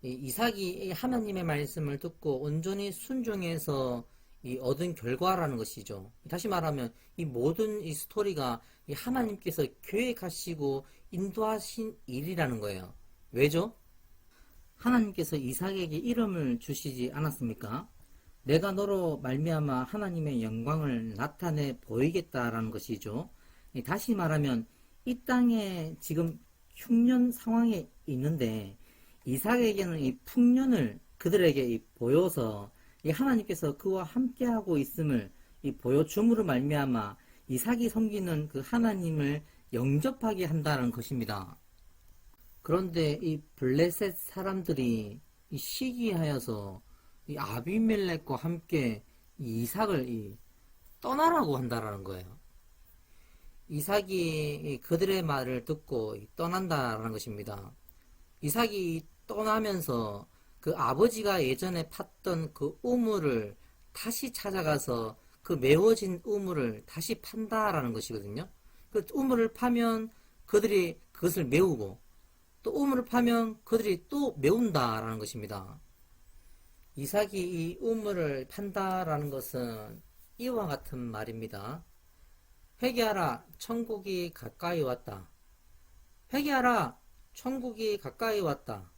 이삭이 하나님의 말씀을 듣고 온전히 순종해서 얻은 결과라는 것이죠. 다시 말하면 이 모든 이 스토리가 하나님께서 계획하시고 인도하신 일이라는 거예요. 왜죠? 하나님께서 이삭에게 이름을 주시지 않았습니까? 내가 너로 말미암아 하나님의 영광을 나타내 보이겠다라는 것이죠. 다시 말하면 이 땅에 지금 흉년 상황에 있는데 이삭에게는 이 풍년을 그들에게 보여서 하나님께서 그와 함께하고 있음을 보여줌으로 말미암아 이삭이 섬기는 그 하나님을 영접하게 한다는 것입니다. 그런데 이 블레셋 사람들이 시기하여서 이 아비멜렉과 함께 이 이삭을 떠나라고 한다라는 거예요. 이삭이 그들의 말을 듣고 떠난다라는 것입니다. 이삭이 떠나면서 그 아버지가 예전에 팠던 그 우물을 다시 찾아가서 그 메워진 우물을 다시 판다라는 것이거든요. 그 우물을 파면 그들이 그것을 메우고 또 우물을 파면 그들이 또 메운다라는 것입니다. 이삭이 이 우물을 판다라는 것은 이와 같은 말입니다. 회개하라, 천국이 가까이 왔다. 회개하라, 천국이 가까이 왔다.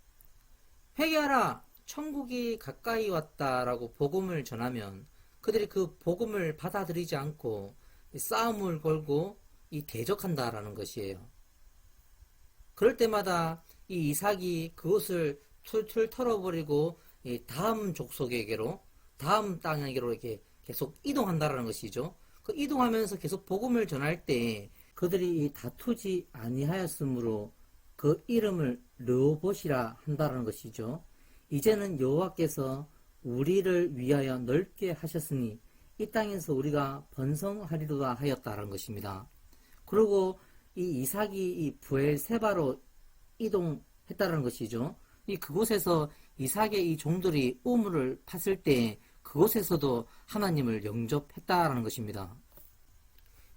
회개하라, 천국이 가까이 왔다라고 복음을 전하면 그들이 그 복음을 받아들이지 않고 싸움을 걸고 대적한다라는 것이에요. 그럴 때마다 이 이삭이 그것을 툴툴 털어버리고 다음 족속에게로, 다음 땅에게로 이렇게 계속 이동한다라는 것이죠. 그 이동하면서 계속 복음을 전할 때 그들이 다투지 아니하였으므로 그 이름을 르호봇이라 한다는 것이죠. 이제는 여호와께서 우리를 위하여 넓게 하셨으니 이 땅에서 우리가 번성하리로다 하였다는 것입니다. 그리고 이 이삭이 이 부엘세바로 이동했다는 것이죠. 그곳에서 이삭의 이 종들이 우물을 팠을 때 그곳에서도 하나님을 영접했다라는 것입니다.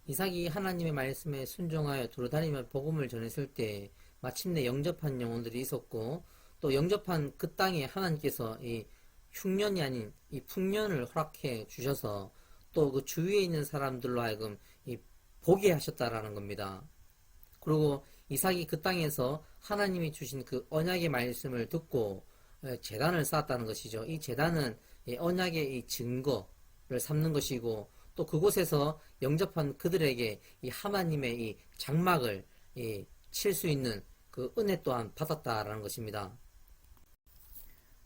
이삭이 하나님의 말씀에 순종하여 돌아다니며 복음을 전했을 때 마침내 영접한 영혼들이 있었고 또 영접한 그 땅에 하나님께서 이 흉년이 아닌 이 풍년을 허락해 주셔서 또 그 주위에 있는 사람들로 하여금 보게 하셨다라는 겁니다. 그리고 이삭이 그 땅에서 하나님이 주신 그 언약의 말씀을 듣고 제단을 쌓았다는 것이죠. 이 제단은 이 언약의 이 증거를 삼는 것이고, 또 그곳에서 영접한 그들에게 이 하나님의 이 장막을 칠 수 있는 그 은혜 또한 받았다라는 것입니다.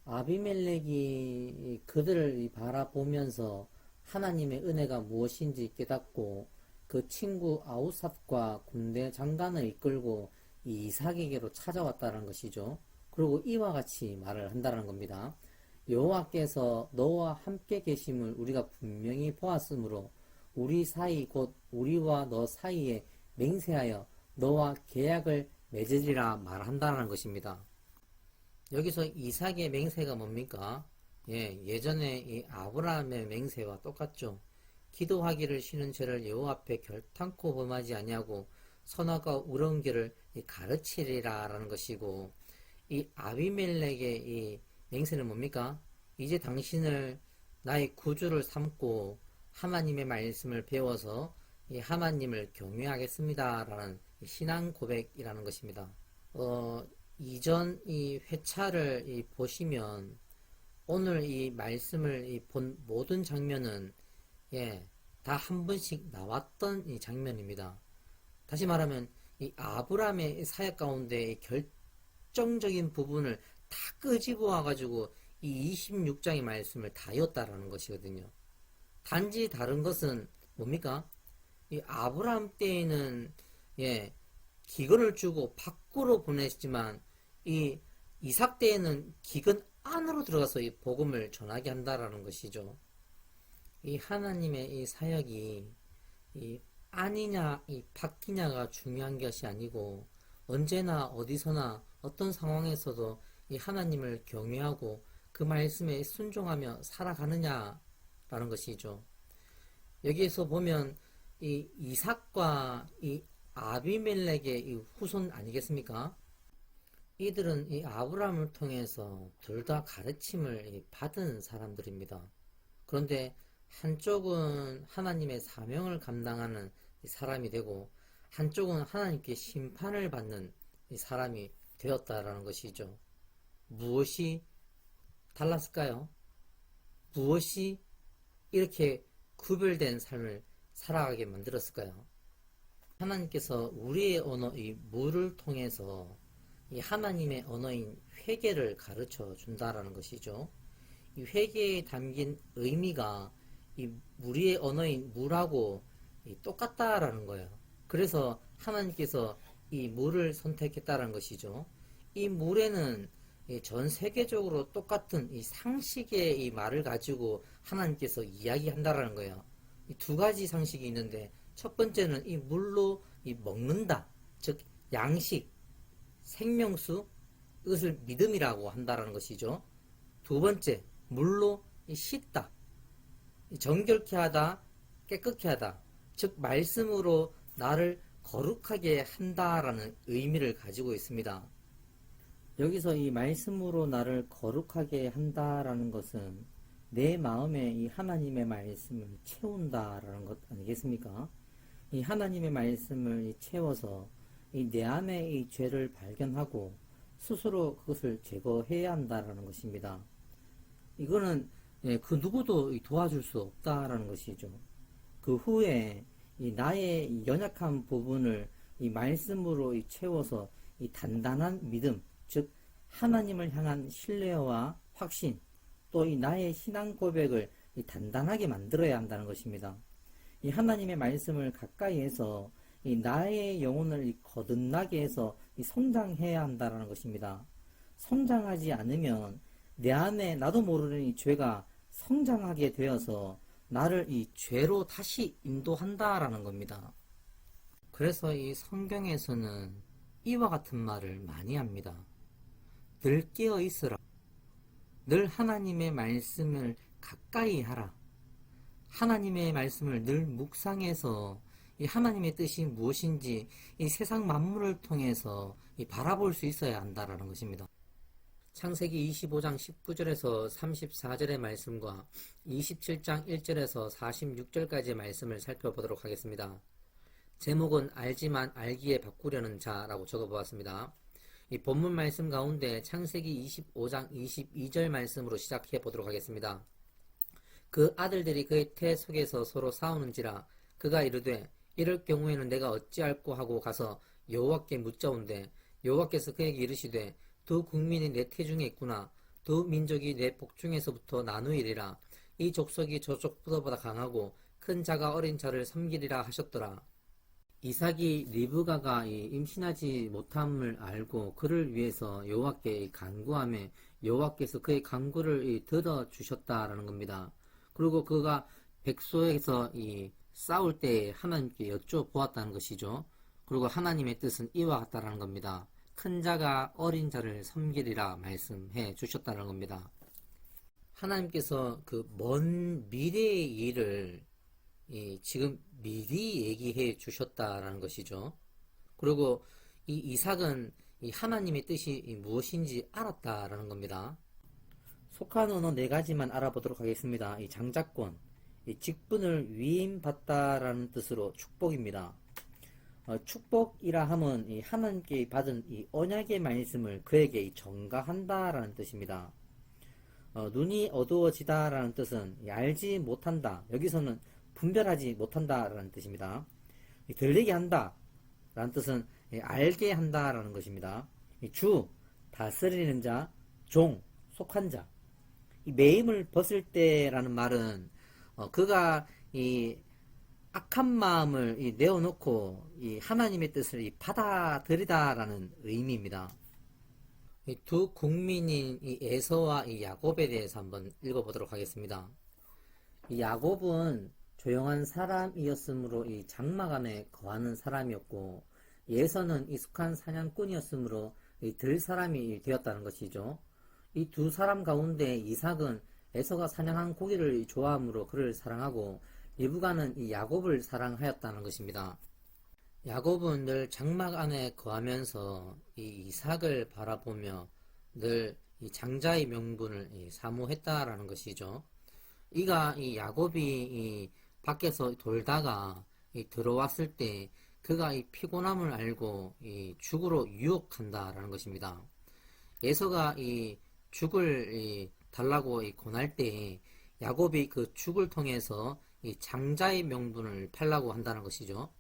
아비멜렉이 그들을 바라보면서 하나님의 은혜가 무엇인지 깨닫고 그 친구 아우삿과 군대 장관을 이끌고 이 이삭에게로 찾아왔다는 것이죠. 그리고 이와 같이 말을 한다는 겁니다. 여호와께서 너와 함께 계심을 우리가 분명히 보았으므로 우리 사이 곧 우리와 너 사이에 맹세하여 너와 계약을 맺으리라 말한다는 것입니다. 여기서 이삭의 맹세가 뭡니까? 예전에 이 아브라함의 맹세와 똑같죠. 기도하기를 쉬는 죄를 여호와 앞에 결탄코 범하지 아니하고 선악과 우러운 길을 가르치리라 라는 것이고, 이 아비멜렉의 이 맹세는 뭡니까? 이제 당신을 나의 구주를 삼고 하나님의 말씀을 배워서 이 하나님을 경외하겠습니다 라는 신앙 고백이라는 것입니다. 이전 이 회차를 보시면 오늘 이 말씀을 본 모든 장면은 다 한 번씩 나왔던 이 장면입니다. 다시 말하면 이 아브라함의 사역 가운데 결정적인 부분을 다 끄집어 와가지고 이 26장의 말씀을 다 이었다라는 것이거든요. 단지 다른 것은 뭡니까? 이 아브라함 때에는 기근을 주고 밖으로 보냈지만 이 이삭 때에는 기근 안으로 들어가서 이 복음을 전하게 한다라는 것이죠. 이 하나님의 이 사역이 이 안이냐 이 밖이냐가 중요한 것이 아니고, 언제나 어디서나 어떤 상황에서도 이 하나님을 경외하고 그 말씀에 순종하며 살아가느냐라는 것이죠. 여기에서 보면 이 이삭과 이 아비멜렉의 이 후손 아니겠습니까? 이들은 이 아브라함을 통해서 둘 다 가르침을 받은 사람들입니다. 그런데 한쪽은 하나님의 사명을 감당하는 사람이 되고, 한쪽은 하나님께 심판을 받는 사람이 되었다라는 것이죠. 무엇이 달랐을까요? 무엇이 이렇게 구별된 삶을 살아가게 만들었을까요? 하나님께서 우리의 언어, 이 무를 통해서 이 하나님의 언어인 회개를 가르쳐 준다라는 것이죠. 이 회개에 담긴 의미가 이 우리의 언어인 무라고 똑같다라는 거예요. 그래서 하나님께서 이 무를 선택했다라는 것이죠. 이 물에는 전 세계적으로 똑같은 이 상식의 이 말을 가지고 하나님께서 이야기한다라는 거예요. 이 두 가지 상식이 있는데, 첫 번째는 이 물로 이 먹는다, 즉 양식, 생명수, 이것을 믿음이라고 한다라는 것이죠. 두 번째, 물로 이 씻다, 정결케 하다, 깨끗게 하다, 즉 말씀으로 나를 거룩하게 한다라는 의미를 가지고 있습니다. 여기서 이 말씀으로 나를 거룩하게 한다라는 것은 내 마음에 이 하나님의 말씀을 채운다라는 것 아니겠습니까? 이 하나님의 말씀을 채워서 이 내 안에 이 죄를 발견하고 스스로 그것을 제거해야 한다라는 것입니다. 이거는 그 누구도 도와줄 수 없다라는 것이죠. 그 후에 이 나의 연약한 부분을 이 말씀으로 채워서 이 단단한 믿음, 즉 하나님을 향한 신뢰와 확신, 또 이 나의 신앙 고백을 이 단단하게 만들어야 한다는 것입니다. 이 하나님의 말씀을 가까이 해서 이 나의 영혼을 거듭나게 해서 이 성장해야 한다는 것입니다. 성장하지 않으면 내 안에 나도 모르는 이 죄가 성장하게 되어서 나를 이 죄로 다시 인도한다라는 겁니다. 그래서 이 성경에서는 이와 같은 말을 많이 합니다. 늘 깨어 있으라. 늘 하나님의 말씀을 가까이 하라. 하나님의 말씀을 늘 묵상해서 이 하나님의 뜻이 무엇인지 이 세상 만물을 통해서 바라볼 수 있어야 한다라는 것입니다. 창세기 25장 19절에서 34절의 말씀과 27장 1절에서 46절까지의 말씀을 살펴보도록 하겠습니다. 제목은 알지만 알기에 바꾸려는 자라고 적어보았습니다. 이 본문 말씀 가운데 창세기 25장 22절 말씀으로 시작해 보도록 하겠습니다. 그 아들들이 그의 태 속에서 서로 싸우는지라 그가 이르되 이럴 경우에는 내가 어찌할꼬 하고 가서 여호와께 묻자온대 여호와께서 그에게 이르시되 두 국민이 내 태중에 있구나 두 민족이 내 복중에서부터 나누이리라 이 족속이 저족보다 강하고 큰 자가 어린 자를 섬기리라 하셨더라. 이삭이 리브가가 임신하지 못함을 알고 그를 위해서 여호와께 간구하며 여호와께서 그의 간구를 들어주셨다라는 겁니다. 그리고 그가 백소에서 싸울 때 하나님께 여쭤보았다는 것이죠. 그리고 하나님의 뜻은 이와 같다라는 겁니다. 큰 자가 어린 자를 섬기리라 말씀해 주셨다는 겁니다. 하나님께서 그 먼 미래의 일을 지금 미리 얘기해 주셨다라는 것이죠. 그리고 이 이삭은 이 하나님의 뜻이 무엇인지 알았다라는 겁니다. 속한 언어 네 가지만 알아보도록 하겠습니다. 이 장자권, 이 직분을 위임받다라는 뜻으로 축복입니다. 축복이라 함은 이 하나님께 받은 이 언약의 말씀을 그에게 전가한다라는 뜻입니다. 눈이 어두워지다라는 뜻은 알지 못한다. 여기서는 분별하지 못한다라는 뜻입니다. 들리게 한다 라는 뜻은 알게 한다라는 것입니다. 주, 다스리는 자, 종, 속한 자. 이 매임을 벗을 때라는 말은 그가 이 악한 마음을 내어놓고 이 하나님의 뜻을 받아들이다라는 의미입니다. 이 두 국민인 이 에서와 이 야곱에 대해서 한번 읽어보도록 하겠습니다. 이 야곱은 조용한 사람이었으므로 이 장막안에 거하는 사람이었고 에서는 익숙한 사냥꾼이었으므로 들 사람이 되었다는 것이죠. 이 두 사람 가운데 이삭은 에서가 사냥한 고기를 좋아하므로 그를 사랑하고 리브가는 이 야곱을 사랑하였다는 것입니다. 야곱은 늘 장막 안에 거하면서 이 이삭을 바라보며 늘 이 장자의 명분을 사모했다라는 것이죠. 이가 이 야곱이 이 밖에서 돌다가 들어왔을 때 그가 이 피곤함을 알고 이 죽으로 유혹한다라는 것입니다. 에서가 이 죽을 달라고 권할 때 야곱이 그 죽을 통해서 이 장자의 명분을 팔라고 한다는 것이죠.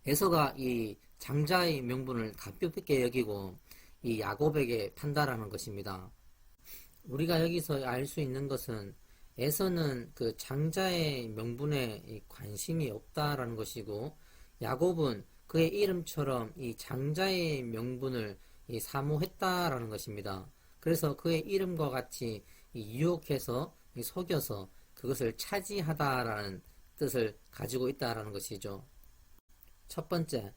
에서가 이 장자의 명분을 가볍게 여기고 이 야곱에게 판다라는 것입니다. 우리가 여기서 알 수 있는 것은 에서는 그 장자의 명분에 관심이 없다라는 것이고 야곱은 그의 이름처럼 이 장자의 명분을 사모했다라는 것입니다. 그래서 그의 이름과 같이 유혹해서 속여서 그것을 차지하다라는 뜻을 가지고 있다라는 것이죠. 첫 번째,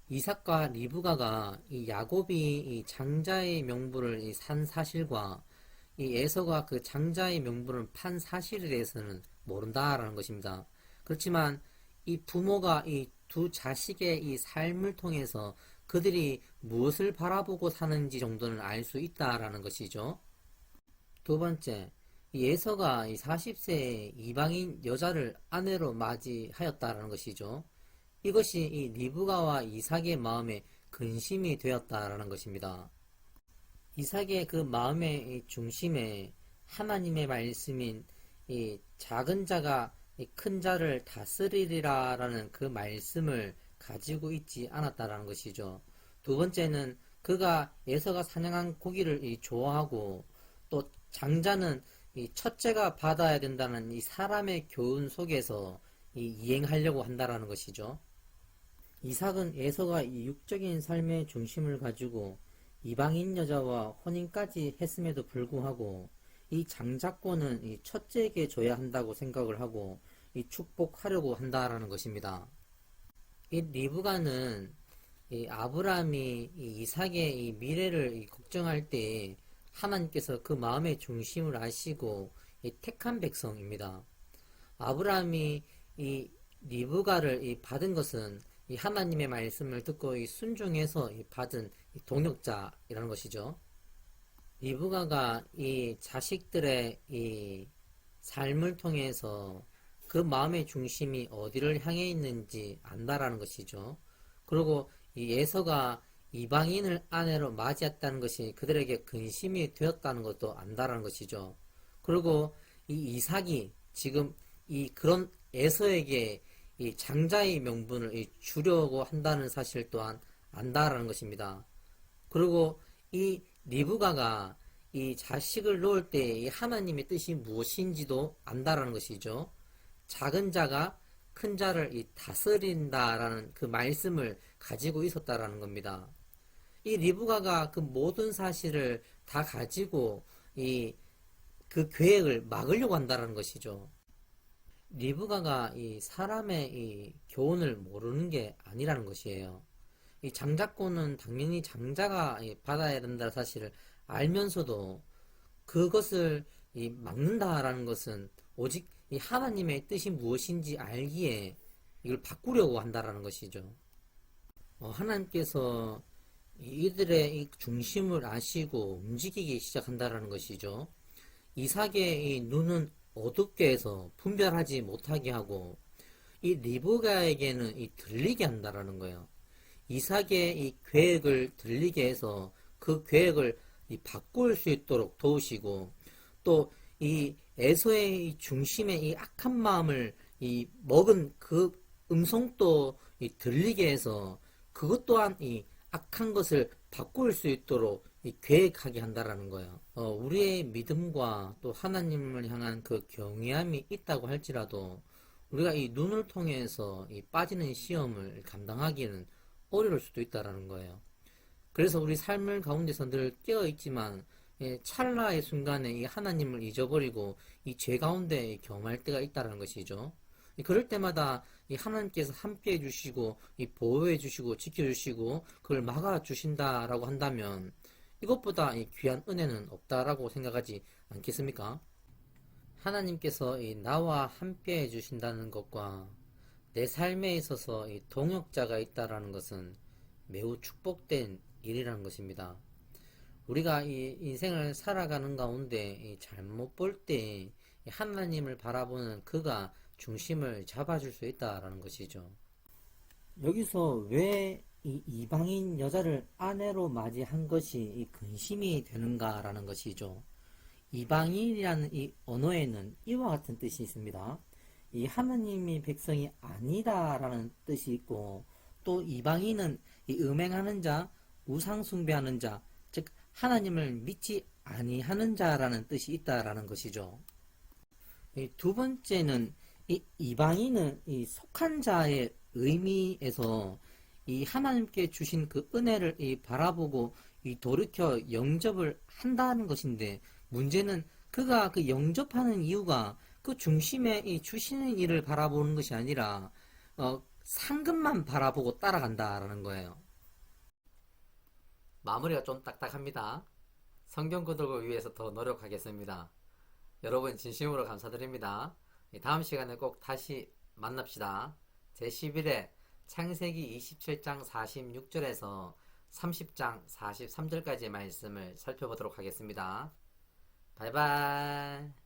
이삭과 리브가가 이 야곱이 이 장자의 명분을 산 사실과 이 에서가 그 장자의 명분을 판 사실에 대해서는 모른다라는 것입니다. 그렇지만 이 부모가 이 두 자식의 이 삶을 통해서 그들이 무엇을 바라보고 사는지 정도는 알 수 있다라는 것이죠. 두 번째, 이 에서가 이 40세의 이방인 여자를 아내로 맞이하였다라는 것이죠. 이것이 이 리브가와 이삭의 마음에 근심이 되었다라는 것입니다. 이삭의 그 마음의 중심에 하나님의 말씀인 이 작은 자가 이 큰 자를 다스리리라라는 그 말씀을 가지고 있지 않았다라는 것이죠. 두 번째는 그가 에서가 사냥한 고기를 좋아하고 또 장자는 이 첫째가 받아야 된다는 이 사람의 교훈 속에서 이행하려고 한다라는 것이죠. 이삭은 에서가 이 육적인 삶의 중심을 가지고 이방인 여자와 혼인까지 했음에도 불구하고 이 장자권은 이 첫째에게 줘야 한다고 생각을 하고 이 축복하려고 한다라는 것입니다. 이 리브가는 이 아브라함이 이 이삭의 이 미래를 걱정할 때 하나님께서 그 마음의 중심을 아시고 이 택한 백성입니다. 아브라함이 이 리브가를 받은 것은 이 하나님의 말씀을 듣고 이 순종해서 받은 동역자이라는 것이죠. 리브가가 이 자식들의 이 삶을 통해서 그 마음의 중심이 어디를 향해 있는지 안다라는 것이죠. 그리고 이 에서가 이방인을 아내로 맞이했다는 것이 그들에게 근심이 되었다는 것도 안다라는 것이죠. 그리고 이 이삭이 지금 이 그런 에서에게 이 장자의 명분을 주려고 한다는 사실 또한 안다라는 것입니다. 그리고 이 리브가가 이 자식을 놓을 때 이 하나님의 뜻이 무엇인지도 안다라는 것이죠. 작은 자가 큰 자를 다스린다라는 그 말씀을 가지고 있었다라는 겁니다. 이 리브가가 그 모든 사실을 다 가지고 그 계획을 막으려고 한다라는 것이죠. 리브가가 이 사람의 이 교훈을 모르는 게 아니라는 것이에요. 이 장자권은 당연히 장자가 받아야 된다는 사실을 알면서도 그것을 막는다라는 것은 오직 이 하나님의 뜻이 무엇인지 알기에 이걸 바꾸려고 한다라는 것이죠. 하나님께서 이들의 이 중심을 아시고 움직이기 시작한다라는 것이죠. 이삭의 이 눈은 어둡게 해서 분별하지 못하게 하고 이 리브가에게는 들리게 한다라는 거예요. 이삭의 이 계획을 들리게 해서 그 계획을 바꿀 수 있도록 도우시고 또 이 에서의 중심의 이 악한 마음을 먹은 그 음성도 들리게 해서 그것 또한 악한 것을 바꿀 수 있도록 계획하게 한다라는 거예요. 우리의 믿음과 또 하나님을 향한 그 경외함이 있다고 할지라도 우리가 이 눈을 통해서 빠지는 시험을 감당하기는 어려울 수도 있다라는 거예요. 그래서 우리 삶을 가운데서 늘 깨어 있지만 찰나의 순간에 이 하나님을 잊어버리고 이 죄 가운데 경험할 때가 있다는 것이죠. 그럴 때마다 이 하나님께서 함께 해주시고 보호해 주시고 지켜주시고 그걸 막아 주신다라고 한다면 이것보다 귀한 은혜는 없다라고 생각하지 않겠습니까? 하나님께서 나와 함께 해주신다는 것과 내 삶에 있어서 동역자가 있다라는 것은 매우 축복된 일이라는 것입니다. 우리가 이 인생을 살아가는 가운데 잘못 볼 때 하나님을 바라보는 그가 중심을 잡아줄 수 있다라는 것이죠. 여기서 왜 이방인 여자를 아내로 맞이한 것이 근심이 되는가라는 것이죠. 이방인이라는 이 언어에는 이와 같은 뜻이 있습니다. 이 하나님의 백성이 아니다라는 뜻이 있고 또 이방인은 음행하는 자, 우상 숭배하는 자, 즉 하나님을 믿지 아니하는 자라는 뜻이 있다라는 것이죠. 두 번째는 이방인은 속한 자의 의미에서 하나님께 주신 그 은혜를 바라보고 돌이켜 영접을 한다는 것인데 문제는 그가 그 영접하는 이유가 그 중심에 주시는 일을 바라보는 것이 아니라 상급만 바라보고 따라간다라는 거예요. 마무리가 좀 딱딱합니다. 성경 구독을 위해서 더 노력하겠습니다. 여러분 진심으로 감사드립니다. 다음 시간에 꼭 다시 만납시다. 제11회 창세기 27장 46절에서 30장 43절까지의 말씀을 살펴보도록 하겠습니다. 바이바이.